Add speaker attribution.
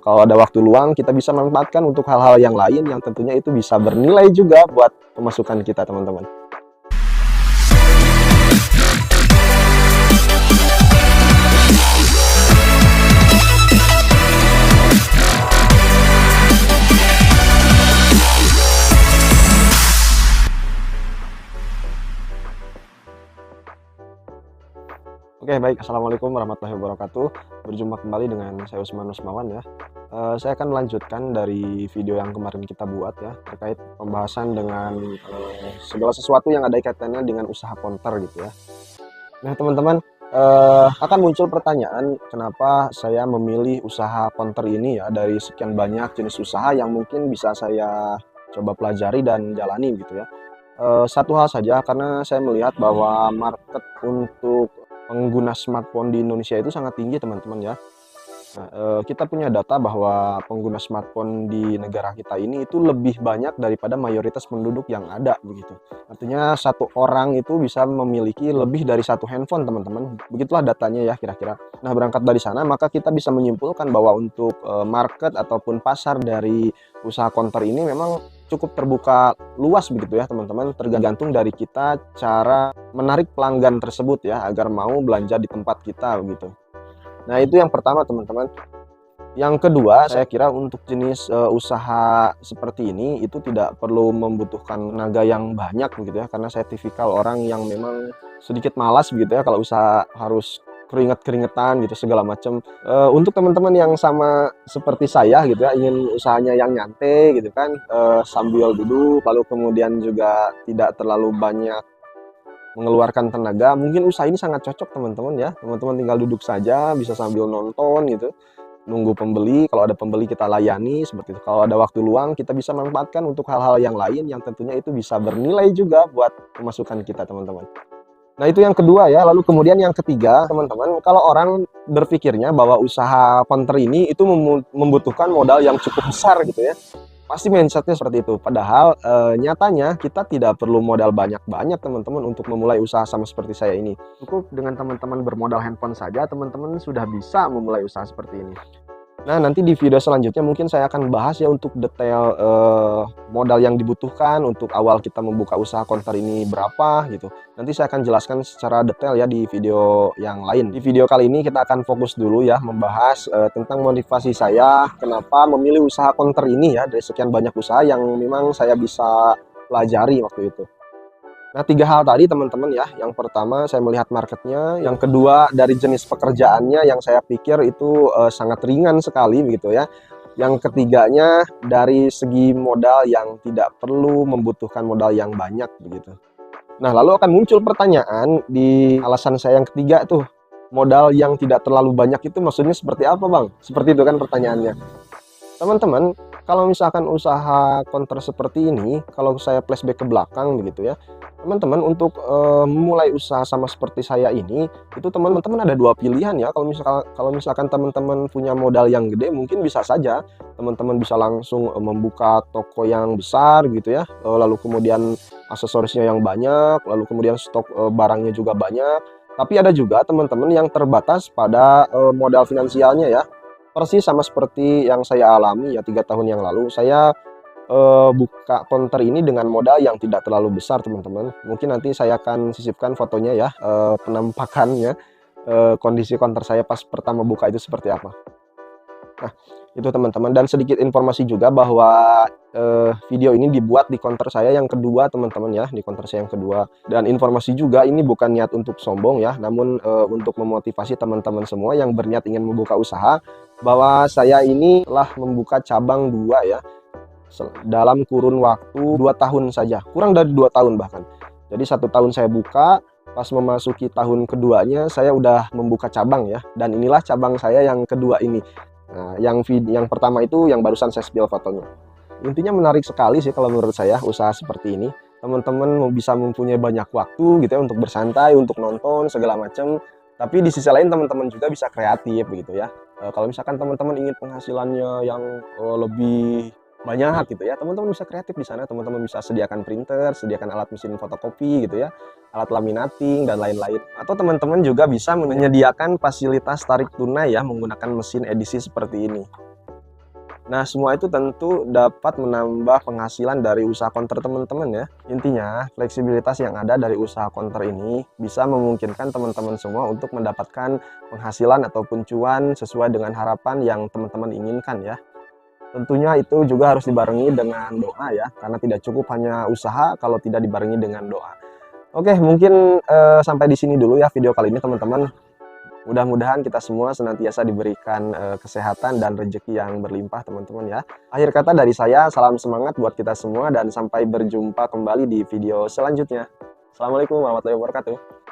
Speaker 1: Kalau ada waktu luang, kita bisa manfaatkan untuk hal-hal yang lain yang tentunya itu bisa bernilai juga buat pemasukan kita, teman-teman. Oke, baik. Assalamualaikum warahmatullahi wabarakatuh. Berjumpa kembali dengan saya Usman Usmawan ya. Saya akan melanjutkan dari video yang kemarin kita buat ya, terkait pembahasan dengan segala sesuatu yang ada kaitannya dengan usaha counter gitu ya. Nah, teman-teman, akan muncul pertanyaan kenapa saya memilih usaha counter ini ya, dari sekian banyak jenis usaha yang mungkin bisa saya coba pelajari dan jalani gitu ya. Satu hal saja, karena saya melihat bahwa market untuk pengguna smartphone di Indonesia itu sangat tinggi, teman-teman ya. Nah, kita punya data bahwa pengguna smartphone di negara kita ini itu lebih banyak daripada mayoritas penduduk yang ada begitu. Artinya satu orang itu bisa memiliki lebih dari satu handphone, teman-teman. Begitulah datanya ya kira-kira. Nah, berangkat dari sana maka kita bisa menyimpulkan bahwa untuk market ataupun pasar dari usaha counter ini memang cukup terbuka luas begitu ya, teman-teman. Tergantung dari kita cara menarik pelanggan tersebut ya agar mau belanja di tempat kita begitu. Nah, itu yang pertama, teman-teman. Yang kedua, saya kira untuk jenis usaha seperti ini itu tidak perlu membutuhkan tenaga yang banyak begitu ya, karena saya tipikal orang yang memang sedikit malas begitu ya kalau usaha harus keringet-keringetan gitu segala macam. Untuk teman-teman yang sama seperti saya gitu ya, ingin usahanya yang nyantai gitu kan, sambil duduk lalu kemudian juga tidak terlalu banyak mengeluarkan tenaga, mungkin usaha ini sangat cocok, teman-teman ya. Teman-teman tinggal duduk saja, bisa sambil nonton gitu, nunggu pembeli. Kalau ada pembeli kita layani seperti itu. Kalau ada waktu luang kita bisa manfaatkan untuk hal-hal yang lain yang tentunya itu bisa bernilai juga buat pemasukan kita, teman-teman. Nah, itu yang kedua ya. Lalu kemudian yang ketiga, teman-teman, kalau orang berpikirnya bahwa usaha counter ini itu membutuhkan modal yang cukup besar gitu ya, pasti mindsetnya seperti itu. Padahal nyatanya kita tidak perlu modal banyak-banyak, teman-teman, untuk memulai usaha sama seperti saya ini. Cukup dengan teman-teman bermodal handphone saja, teman-teman sudah bisa memulai usaha seperti ini. Nah, nanti di video selanjutnya mungkin saya akan bahas ya untuk detail modal yang dibutuhkan untuk awal kita membuka usaha counter ini berapa gitu. Nanti saya akan jelaskan secara detail ya di video yang lain. Di video kali ini kita akan fokus dulu ya membahas tentang motivasi saya kenapa memilih usaha counter ini ya, dari sekian banyak usaha yang memang saya bisa pelajari waktu itu. Nah, tiga hal tadi, teman-teman ya. Yang pertama saya melihat marketnya, yang kedua dari jenis pekerjaannya yang saya pikir itu sangat ringan sekali begitu ya. Yang ketiganya dari segi modal yang tidak perlu membutuhkan modal yang banyak begitu. Nah, lalu akan muncul pertanyaan di alasan saya yang ketiga tuh, modal yang tidak terlalu banyak itu maksudnya seperti apa, Bang? Seperti itu kan pertanyaannya. Teman-teman, kalau misalkan usaha counter seperti ini, kalau saya flashback ke belakang begitu ya, teman-teman, untuk memulai usaha sama seperti saya ini, itu teman-teman ada dua pilihan ya. Kalau misalkan teman-teman punya modal yang gede, mungkin bisa saja teman-teman bisa langsung membuka toko yang besar gitu ya, lalu kemudian aksesorisnya yang banyak, lalu kemudian stok barangnya juga banyak. Tapi ada juga teman-teman yang terbatas pada modal finansialnya ya. Persis sama seperti yang saya alami ya 3 tahun yang lalu. Saya buka counter ini dengan modal yang tidak terlalu besar, teman-teman. Mungkin nanti saya akan sisipkan fotonya ya, penampakannya, kondisi counter saya pas pertama buka itu seperti apa. Nah, itu teman-teman. Dan sedikit informasi juga bahwa video ini dibuat di counter saya yang kedua, teman-teman ya, di counter saya yang kedua. Dan informasi juga, ini bukan niat untuk sombong ya, namun untuk memotivasi teman-teman semua yang berniat ingin membuka usaha, bahwa saya ini telah membuka cabang 2 ya, dalam kurun waktu 2 tahun saja, kurang dari 2 tahun bahkan. Jadi 1 tahun saya buka, pas memasuki tahun keduanya saya udah membuka cabang ya, dan inilah cabang saya yang kedua ini. Nah, yang pertama itu yang barusan saya spill fotonya. Intinya menarik sekali sih kalau menurut saya usaha seperti ini. Teman-teman bisa mempunyai banyak waktu gitu ya untuk bersantai, untuk nonton segala macam. Tapi di sisi lain teman-teman juga bisa kreatif begitu ya. Kalau misalkan teman-teman ingin penghasilannya yang lebih banyak gitu ya, teman-teman bisa kreatif di sana. Teman-teman bisa sediakan printer, sediakan alat mesin fotokopi gitu ya, alat laminating dan lain-lain. Atau teman-teman juga bisa menyediakan fasilitas tarik tunai ya menggunakan mesin edisi seperti ini. Nah, semua itu tentu dapat menambah penghasilan dari usaha konter teman-teman ya. Intinya, fleksibilitas yang ada dari usaha konter ini bisa memungkinkan teman-teman semua untuk mendapatkan penghasilan ataupun cuan sesuai dengan harapan yang teman-teman inginkan ya. Tentunya itu juga harus dibarengi dengan doa ya, karena tidak cukup hanya usaha kalau tidak dibarengi dengan doa. Oke, mungkin sampai di sini dulu ya video kali ini teman-teman. Mudah-mudahan kita semua senantiasa diberikan kesehatan dan rezeki yang berlimpah teman-teman ya. Akhir kata dari saya, salam semangat buat kita semua dan sampai berjumpa kembali di video selanjutnya. Assalamualaikum warahmatullahi wabarakatuh.